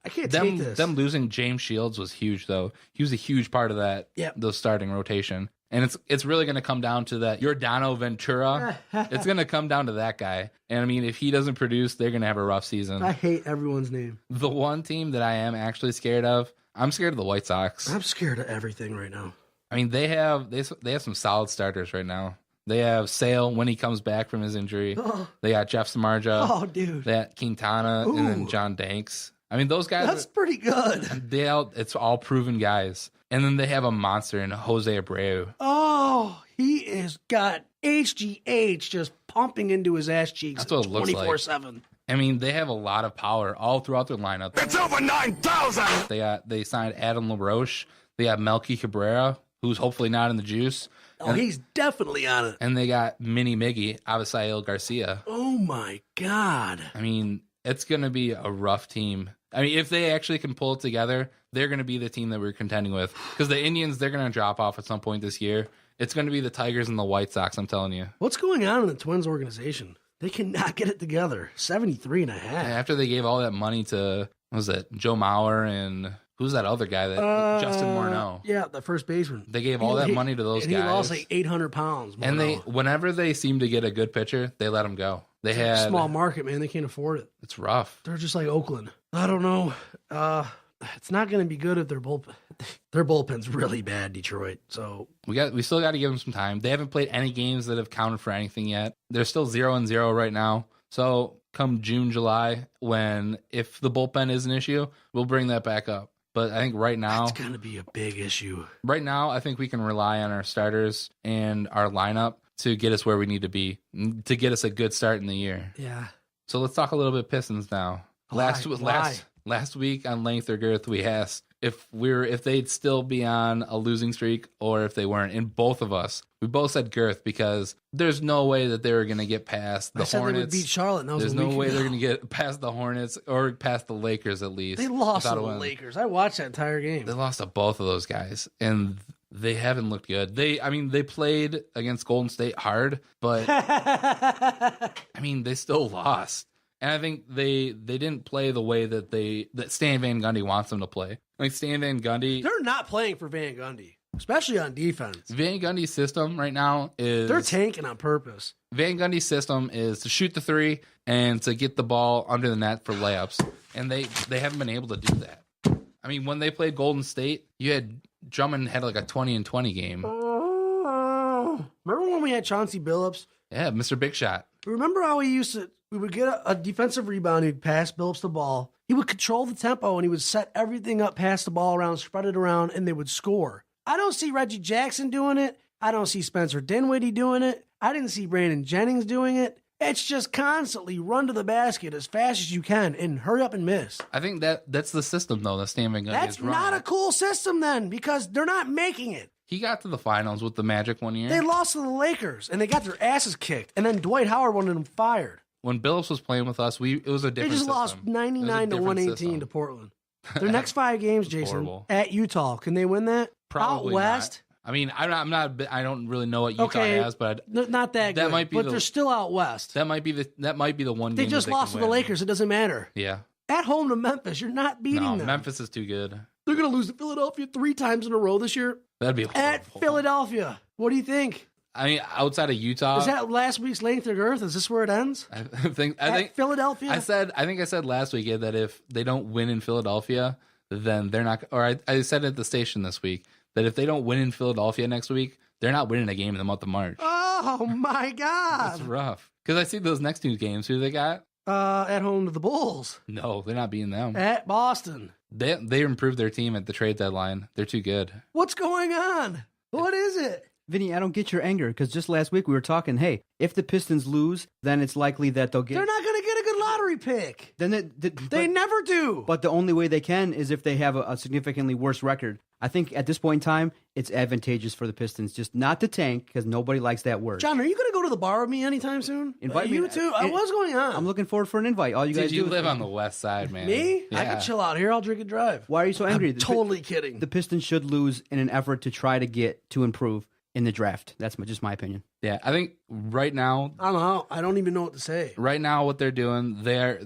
I can't them, take this. Them losing James Shields was huge, though. He was a huge part of that. Yep. The starting rotation, and it's really going to come down to that. Yordano Ventura. It's going to come down to that guy. And I mean, if he doesn't produce, they're going to have a rough season. I hate everyone's name. The one team that I am actually scared of, I'm scared of the White Sox. I'm scared of everything right now. I mean, they have some solid starters right now. They have Sale when he comes back from his injury. Oh. They got Jeff Samardzija. Oh, dude. They got Quintana and then Ooh. John Danks. I mean, those guys. That's pretty good. It's all proven guys. And then they have a monster in Jose Abreu. Oh, he is got HGH just pumping into his ass cheeks. That's what it looks like. 24/7. I mean, they have a lot of power all throughout their lineup. It's over 9,000! They signed Adam LaRoche. They got Melky Cabrera, who's hopefully not in the juice. Oh, he's definitely on it. And they got Mini Miggy, Avisail Garcia. Oh my God. I mean, it's going to be a rough team. I mean, if they actually can pull it together, they're going to be the team that we're contending with. Because the Indians, they're going to drop off at some point this year. It's going to be the Tigers and the White Sox, I'm telling you. What's going on in the Twins organization? They cannot get it together. 73.5. And after they gave all that money to, what was it, Joe Mauer and who's that other guy, that Justin Morneau? Yeah, the first baseman. They gave all that money to those and guys. he lost like 800 pounds. And Morneau. whenever they seem to get a good pitcher, they let him go. They had Small market, man. They can't afford it. It's rough. They're just like Oakland. I don't know. It's not going to be good if they're bullpen. their bullpen's really bad, Detroit. So we still got to give them some time. They haven't played any games that have counted for anything yet. They're still 0-0 right now. So come June, July, if the bullpen is an issue, we'll bring that back up. But I think right now, it's going to be a big issue. Right now, I think we can rely on our starters and our lineup to get us where we need to be, to get us a good start in the year. Yeah. So let's talk a little bit Pistons now. Last week on Length or Girth, we asked if they'd still be on a losing streak or if they weren't. And both of us, we both said Girth because there's no way that they were going to get past the I said Hornets. They would beat Charlotte. And that was there's a no week way ago. they're going to get past the Hornets or past the Lakers at least. They lost to the win. Lakers. I watched that entire game. They lost to both of those guys, and they haven't looked good. They played against Golden State hard, but they still lost. And I think they didn't play the way that Stan Van Gundy wants them to play. Like Stan Van Gundy, They're not playing for Van Gundy, especially on defense. Van Gundy's system right now is They're tanking on purpose. Van Gundy's system is to shoot the three and to get the ball under the net for layups, and they haven't been able to do that. I mean, when they played Golden State, Drummond had like a 20-20 game. Remember when we had Chauncey Billups? Yeah, Mr. Big Shot. Remember how we would get a defensive rebound, he'd pass Billups the ball. He would control the tempo and he would set everything up, pass the ball around, spread it around, and they would score. I don't see Reggie Jackson doing it. I don't see Spencer Dinwiddie doing it. I didn't see Brandon Jennings doing it. It's just constantly run to the basket as fast as you can and hurry up and miss. I think that's the system, though, that Stan Van Gundy That's is running. not a cool system then because they're not making it. He got to the finals with the Magic one year. They lost to the Lakers and they got their asses kicked. And then Dwight Howard wanted them fired. When Billups was playing with us, it was a different They just system. lost 99 to 118 to Portland. Their next 5 games, Jason, Horrible. at Utah. Can they win that? Probably Out west? not. I mean, I don't really know what Utah has, but Not that good. might be but they're still out west. that might be the one They game just that lost to can the win. Lakers. It doesn't matter. Yeah. At home to Memphis, you're not beating No, them. Memphis is too good. They're going to lose to Philadelphia 3 times in a row this year. That'd be horrible. At Philadelphia. What do you think? I mean, outside of Utah, Is that last week's Length of Earth? Is this where it ends? I think Philadelphia? I think I said last week that if they don't win in Philadelphia, then they're not. Or I said at the station this week that if they don't win in Philadelphia next week, they're not winning a game in the month of March. Oh, my God. That's rough. Because I see those next 2 games. Who they got? At home to the Bulls. No, they're not beating them. At Boston. They improved their team at the trade deadline. They're too good. What's going on? What is it? Vinny, I don't get your anger because just last week we were talking, hey, if the Pistons lose, then it's likely that they'll get... They're not going to get a good lottery pick. Then They never do. But the only way they can is if they have a significantly worse record. I think at this point in time, it's advantageous for the Pistons just not to tank because nobody likes that word. John, are you going to go to the bar with me anytime soon? Invite me. You too. What's going on? I'm looking forward for an invite. All you guys Dude, you do is- live on the west side, man. Me? Yeah. I can chill out here. I'll drink and drive. Why are you so angry? I'm totally kidding. The Pistons should lose in an effort to try to get to improve in the draft. That's just my opinion. Yeah, I think right now, I don't know. I don't even know what to say. what they're doing, I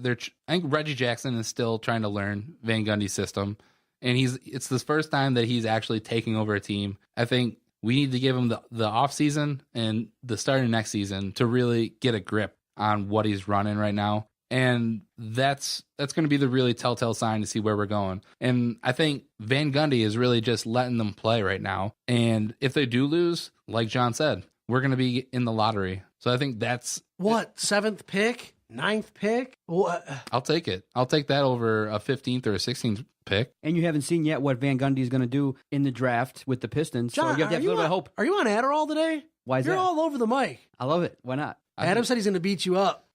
think Reggie Jackson is still trying to learn Van Gundy's system, and it's the first time that he's actually taking over a team. I think we need to give him the off season and the start of next season to really get a grip on what he's running right now. And that's going to be the really telltale sign to see where we're going. And I think Van Gundy is really just letting them play right now. And if they do lose, like John said, we're going to be in the lottery. So I think that's... What, 7th pick? 9th pick? What? I'll take it. I'll take that over a 15th or a 16th pick. And you haven't seen yet what Van Gundy is going to do in the draft with the Pistons. John, so you have to have a little bit of hope. Are you on Adderall today? Why is You're that? all over the mic. I love it. Why not? Adam said he's going to beat you up.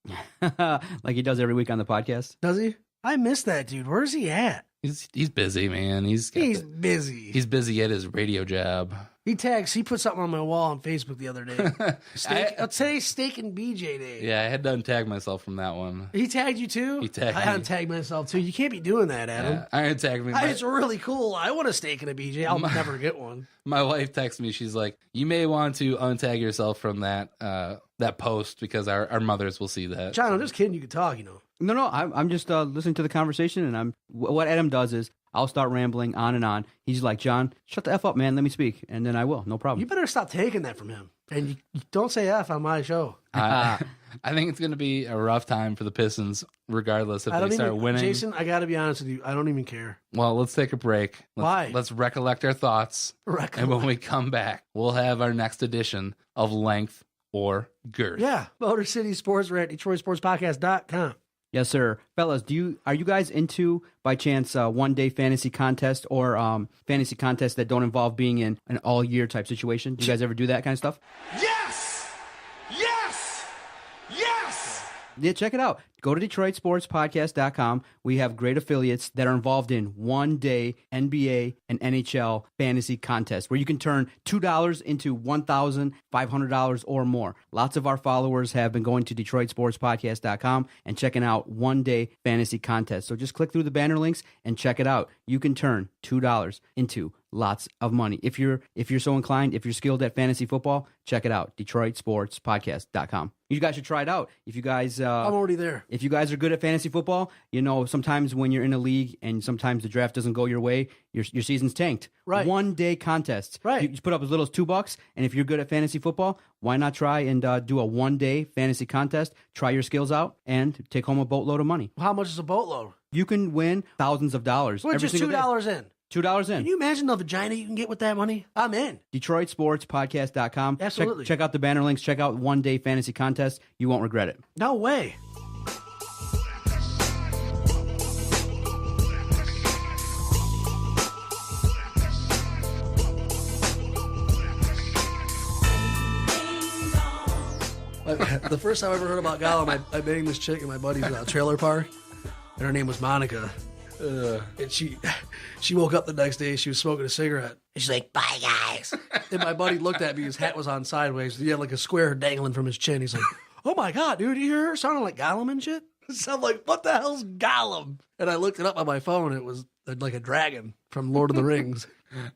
Like he does every week on the podcast. Does he? I miss that dude. Where's he at? He's busy, man. He's busy. He's busy at his radio job. He put something on my wall on Facebook the other day. Today's Steak and BJ Day. Yeah, I had to untag myself from that one. He tagged you too? He tagged I me. untagged myself too. You can't be doing that, Adam. Yeah, I untagged me. It's really cool. I want a steak and a BJ. I'll never get one. My wife texted me. She's like, "You may want to untag yourself from that post because our mothers will see that." John, I'm just kidding. You can talk, you know. No, I'm just listening to the conversation, and what Adam does is I'll start rambling on and on. He's like, John, shut the F up, man. Let me speak, and then I will. No problem. You better stop taking that from him. And you don't say F on my show. I I think it's going to be a rough time for the Pistons, regardless if they start winning. Jason, I got to be honest with you. I don't even care. Well, let's take a break. Why? Let's recollect our thoughts. And when we come back, we'll have our next edition of Length or Girth. Yeah. Motor City Sports Rant, DetroitSportsPodcast.com. Yes, sir. Fellas, are you guys into, by chance, one-day fantasy contest or fantasy contests that don't involve being in an all-year type situation? Do you guys ever do that kind of stuff? Yes! Yes! Yes! Yeah, check it out. Go to DetroitSportsPodcast.com. We have great affiliates that are involved in one-day NBA and NHL fantasy contests where you can turn $2 into $1,500 or more. Lots of our followers have been going to DetroitSportsPodcast.com and checking out one-day fantasy contests. So just click through the banner links and check it out. You can turn $2 into lots of money. If you're so inclined, if you're skilled at fantasy football, check it out. DetroitSportsPodcast.com. You guys should try it out. If you guys, I'm already there. If you guys are good at fantasy football, you know, sometimes when you're in a league and sometimes the draft doesn't go your way, your season's tanked. Right. One-day contests. Right. You just put up as little as $2, and if you're good at fantasy football, why not try and do a one-day fantasy contest, try your skills out, and take home a boatload of money. How much is a boatload? You can win thousands of dollars. Well, just $2 in. $2 in. Can you imagine the vagina you can get with that money? I'm in. DetroitSportsPodcast.com. Absolutely. Check out the banner links. Check out one-day fantasy contest. You won't regret it. No way. The first time I ever heard about Gollum, I banged this chick in my buddy's trailer park, and her name was Monica. And she woke up the next day, she was smoking a cigarette. And she's like, bye, guys. And my buddy looked at me, his hat was on sideways. He had like a square dangling from his chin. He's like, oh my God, dude, you hear her sounding like Gollum and shit? So I'm like, what the hell's Gollum? And I looked it up on my phone. It was like a dragon from Lord of the Rings.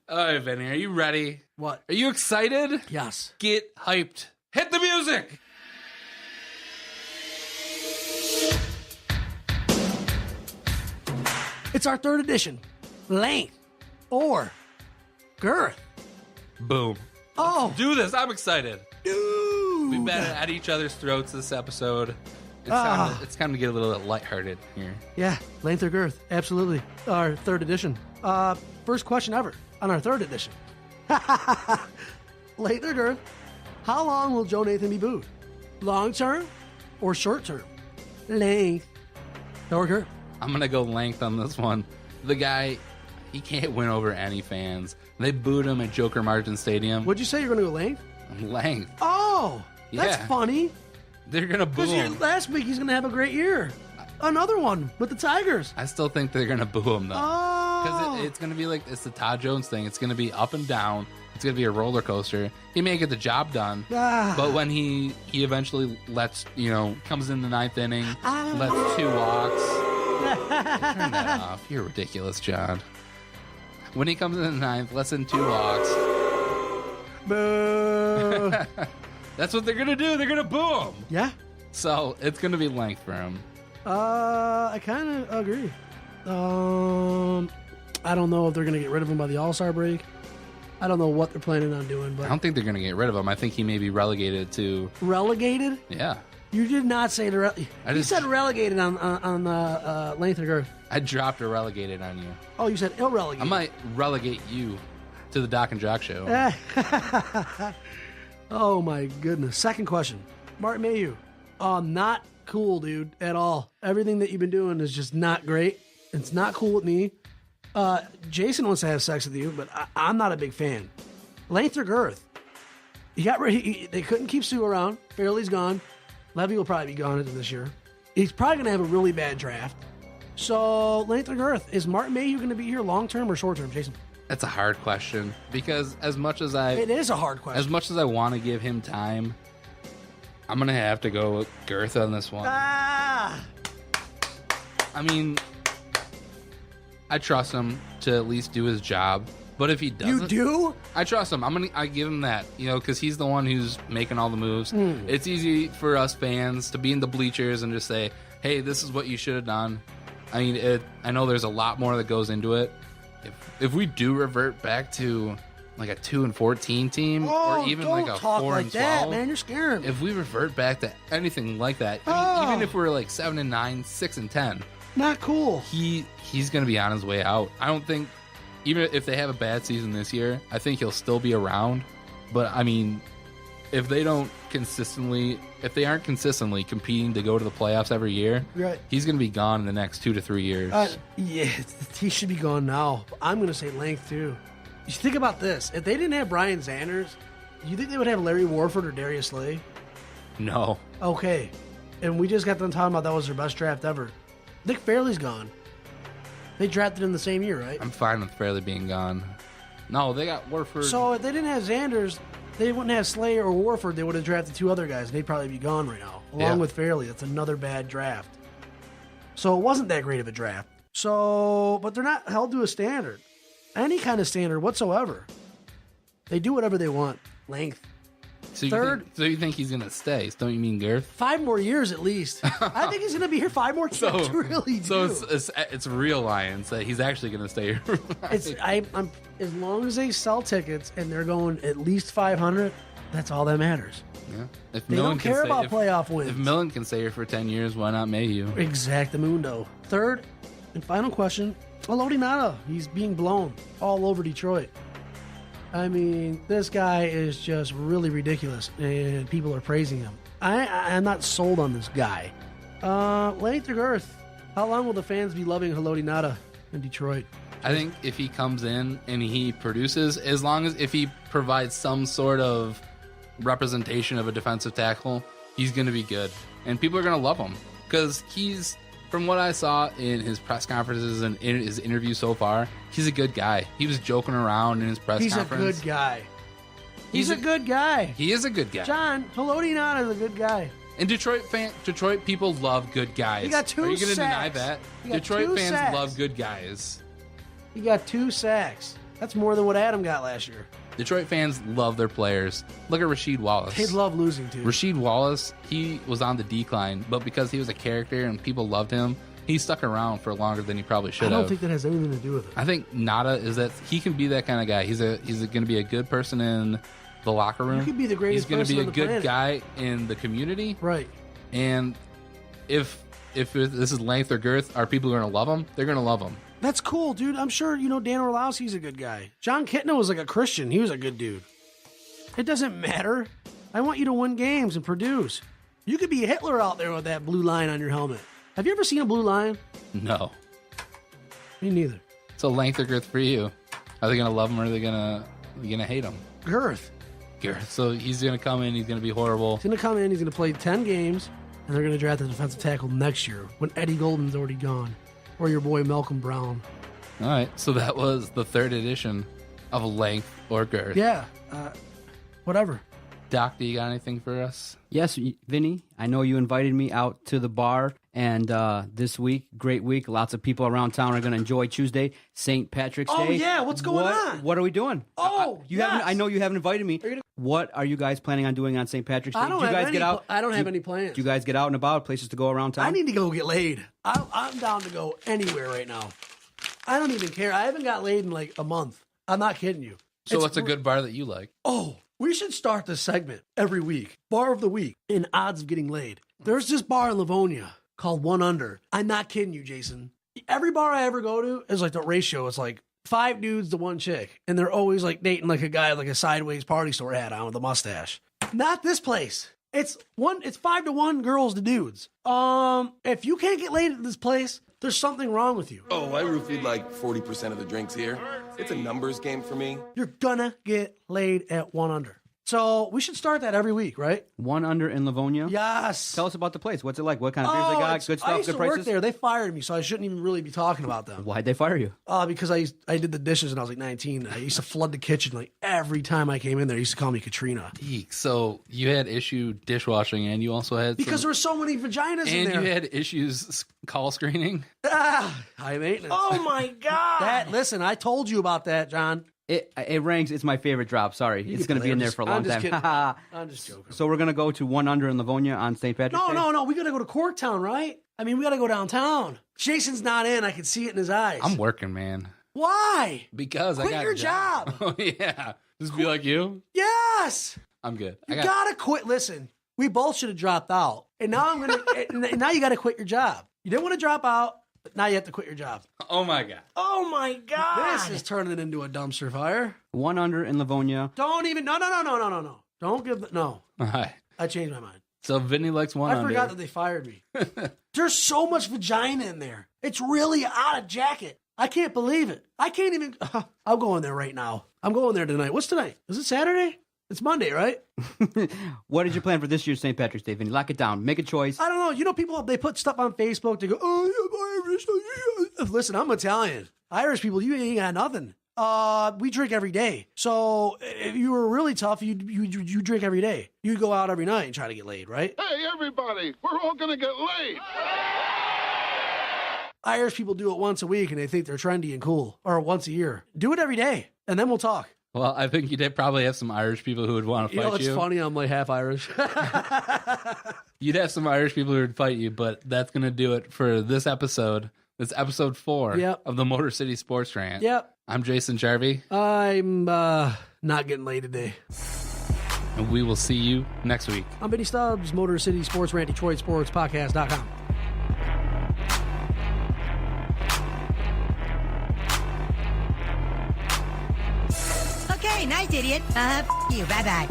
All right, Vinny, are you ready? What? Are you excited? Yes. Get hyped. Hit the music. It's our third edition. Length or Girth. Boom. Oh, Do this. I'm excited. dude. We've been at each other's throats this episode. It's time to get a little bit lighthearted here. Yeah, length or girth. Absolutely. Our third edition. First question ever on our third edition. Length or girth. How long will Joe Nathan be booed? Long term or short term? Length or girth. I'm going to go length on this one. The guy, he can't win over any fans. They booed him at Joker Martin Stadium. What'd you say you're going to go length? Length. Oh, that's Yeah. funny. They're going to boo Because him. last week he's going to have a great year. Another one with the Tigers. I still think they're going to boo him, though. Because Oh. it's going to be like, it's the Todd Jones thing. It's going to be up and down. It's going to be a roller coaster. He may get the job done, but when he eventually comes in the ninth inning, lets 2 walks. Turn that off. You're ridiculous, John. When he comes in the ninth, lets in 2 walks. Boo. That's what they're going to do. They're going to boo him. Yeah. So it's going to be length for him. I kind of agree. I don't know if they're going to get rid of him by the All-Star break. I don't know what they're planning on doing, I but don't think they're going to get rid of him. I think he may be relegated to... relegated? Yeah. You did not say the. You said relegated on length or girth. I dropped or relegated on you. Oh, you said ill-relegated. I might relegate you to the Doc and Jock show. Oh my goodness. Second question. Martin Mayhew. Not cool, dude, at all. Everything that you've been doing is just not great. It's not cool with me. Jason wants to have sex with you, but I'm not a big fan. Length or girth? He got they couldn't keep Suh around. Fairley's gone. Levy will probably be gone into this year. He's probably going to have a really bad draft. So, length or girth? Is Martin Mayhew going to be here long term or short term, Jason? That's a hard question because as much as It is a hard question. as much as I want to give him time, I'm gonna have to go with girth on this one. Ah! I mean, I trust him to at least do his job. But if he doesn't, You do? I trust him. I give him that, because he's the one who's making all the moves. It's easy for us fans to be in the bleachers and just say, "Hey, this is what you should have done." I mean, I know there's a lot more that goes into it. If we do revert back to like a 2-14 team, or even don't like a talk 4-12. like that, man. You're scaring me. If we revert back to anything like that, even if we're like 7-9, 6-10, Not cool. he's going to be on his way out. I don't think, even if they have a bad season this year, I think he'll still be around. But I mean, if they aren't consistently competing to go to the playoffs every year, Right. he's going to be gone in the next 2 to 3 years. Yeah, he should be gone now. I'm going to say length, too. You think about this. If they didn't have Brian Sanders, you think they would have Larry Warford or Darius Slay? No. Okay. And we just got done talking about that was their best draft ever. Nick Fairley's gone. They drafted him the same year, right? I'm fine with Fairley being gone. No, they got Warford. So if they didn't have Sanders, they wouldn't have Slay or Warford. They would have drafted 2 other guys, and they'd probably be gone right now, along with Fairley. That's another bad draft. So it wasn't that great of a draft. So, but they're not held to a standard, any kind of standard whatsoever. They do whatever they want. Length. so third- you think he's going to stay? Don't you mean Girth? 5 more years at least. I think he's going to be here 5 more years. I really do. So it's real Lions that he's actually going to stay here. I'm as long as they sell tickets and they're going at least 500, that's all that matters. Yeah. If They Millen don't can care stay- about if- playoff wins. If Millen can stay here for 10 years, why not Mayhew? Exactamundo. Third and final question, Elodie Ngata. He's being blown all over Detroit. I mean, this guy is just really ridiculous, and people are praising him. I'm not sold on this guy. Length or girth? How long will the fans be loving Elodie Ngata in Detroit? I think if he comes in and he produces, as long as if he provides some sort of representation of a defensive tackle, he's going to be good. And people are going to love him because he's, from what I saw in his press conferences and in his interview so far, he's a good guy. He was joking around in his press He's conference. a good guy. He's a good guy. He is a good guy. John, Elodie Ngata is a good guy. And Detroit people love good guys. He got 2 Are you going to deny sacks. that? He got Detroit 2 fans sacks. love good guys. He got 2 sacks. That's more than what Adam got last year. Detroit fans love their players. Look at Rasheed Wallace. They love losing, too. Rasheed Wallace, he was on the decline, but because he was a character and people loved him, he stuck around for longer than he probably should I have. don't think that has anything to do with it. I think Ngata is that he can be that kind of guy. He's going to be a good person in the locker room. You could be the greatest He's going to be person a on the good planet. guy in the community. Right. And if this is length or girth, are people going to love him? They're going to love him. That's cool, dude. I'm sure, Dan Orlowski's a good guy. John Kitna was like a Christian. He was a good dude. It doesn't matter. I want you to win games and produce. You could be Hitler out there with that blue line on your helmet. Have you ever seen a blue line? No. Me neither. So length or girth for you? Are they going to love him or are they going to hate him? Girth. Girth. So he's going to come in. He's going to be horrible. He's going to come in. He's going to play 10 games, and they're going to draft a defensive tackle next year when Eddie Golden's already gone. Or your boy Malcolm Brown. All right. So that was the 3rd edition of length or girth. Yeah. Whatever. Doc, do you got anything for us? Yes, Vinny, I know you invited me out to the bar, and this week, great week. Lots of people around town are going to enjoy Tuesday, St. Patrick's Oh, Day. yeah, what's going on? What are we doing? Oh, yes. I know you haven't invited me. Are you gonna- What are you guys planning on doing on St. Patrick's Day? I don't Do you have guys any. get out? I don't have do- any plans. Do you guys get out and about, places to go around town? I need to go get laid. I'm down to go anywhere right now. I don't even care. I haven't got laid in like a month. I'm not kidding you. So what's a good bar that you like? Oh, we should start this segment every week. Bar of the week in odds of getting laid. There's this bar in Livonia called One Under. I'm not kidding you, Jason. Every bar I ever go to is like the ratio. It's like 5 dudes to 1 chick. And they're always like dating like a guy with like a sideways party store hat on with a mustache. Not this place. It's 5 to 1 girls to dudes. If you can't get laid at this place, there's something wrong with you. Oh, I roofied like 40% of the drinks here. It's a numbers game for me. You're gonna get laid at One Under. So we should start that every week, right? One Under in Livonia? Yes. Tell us about the place. What's it like? What kind of beers they got? it's- Good I stuff, used good to prices? work there. They fired me, so I shouldn't even really be talking about them. Why'd they fire you? Because I did the dishes when I was like 19. I used to flood the kitchen like every time I came in there. They used to call me Katrina Eek. So you had issue dishwashing and you also had because there were so many vaginas in and there. you had issues call screening. High maintenance. Oh my God. Listen, I told you about that, John. It ranks. It's my favorite drop. Sorry. It's going to be in there for a long I'm just time. kidding. I'm just joking. So we're going to go to One Under in Livonia on St. Patrick's Day? No. We got to go to Corktown, right? I mean, we got to go downtown. Jason's not in. I can see it in his eyes. I'm working, man. Why? Because Quit I got your a job. job. Oh, yeah. Just be like you? Yes. I'm good. You gotta quit. Listen, we both should have dropped out. And now I'm going to, now you got to quit your job. You didn't want to drop out, but now you have to quit your job. Oh my God. Oh my God. This is turning into a dumpster fire. 1 under in Livonia. Don't even, no. Don't give, no. All right. I changed my mind. So Vinny likes 1 under. I forgot that they fired me. There's so much vagina in there. It's really out of jacket. I can't believe it. I can't even, I'm going there right now. I'm going there tonight. What's tonight? Is it Saturday? It's Monday, right? What did you plan for this year's St. Patrick's Day, Vinny? Lock it down. Make a choice. I don't know. You know, people, they put stuff on Facebook. They go, oh, I'm Irish. Listen, I'm Italian. Irish people, you ain't got nothing. We drink every day. So if you were really tough, you drink every day. You go out every night and try to get laid, right? Hey, everybody, we're all going to get laid. Irish people do it once a week and they think they're trendy and cool, or once a year. Do it every day, and then we'll talk. Well, I think you'd probably have some Irish people who would want to fight you. It's funny, I'm like half Irish. You'd have some Irish people who would fight you, but that's going to do it for this episode. It's episode 4 of the Motor City Sports Rant. Yep. I'm Jason Jarvi. I'm not getting laid today. And we will see you next week. I'm Benny Stubbs, Motor City Sports Rant, Detroit Sports Podcast.com. Okay, nice, idiot. You. Bye-bye.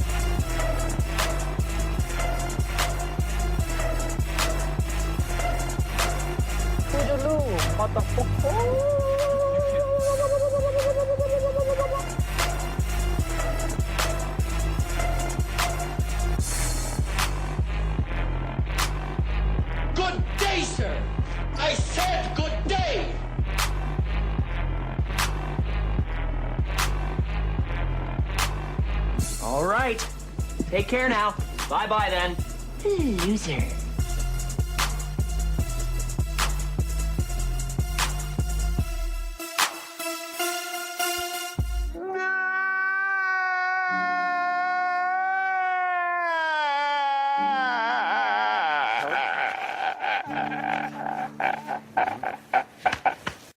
Good day, sir. I said good day. All right. Take care now. Bye-bye then. Loser.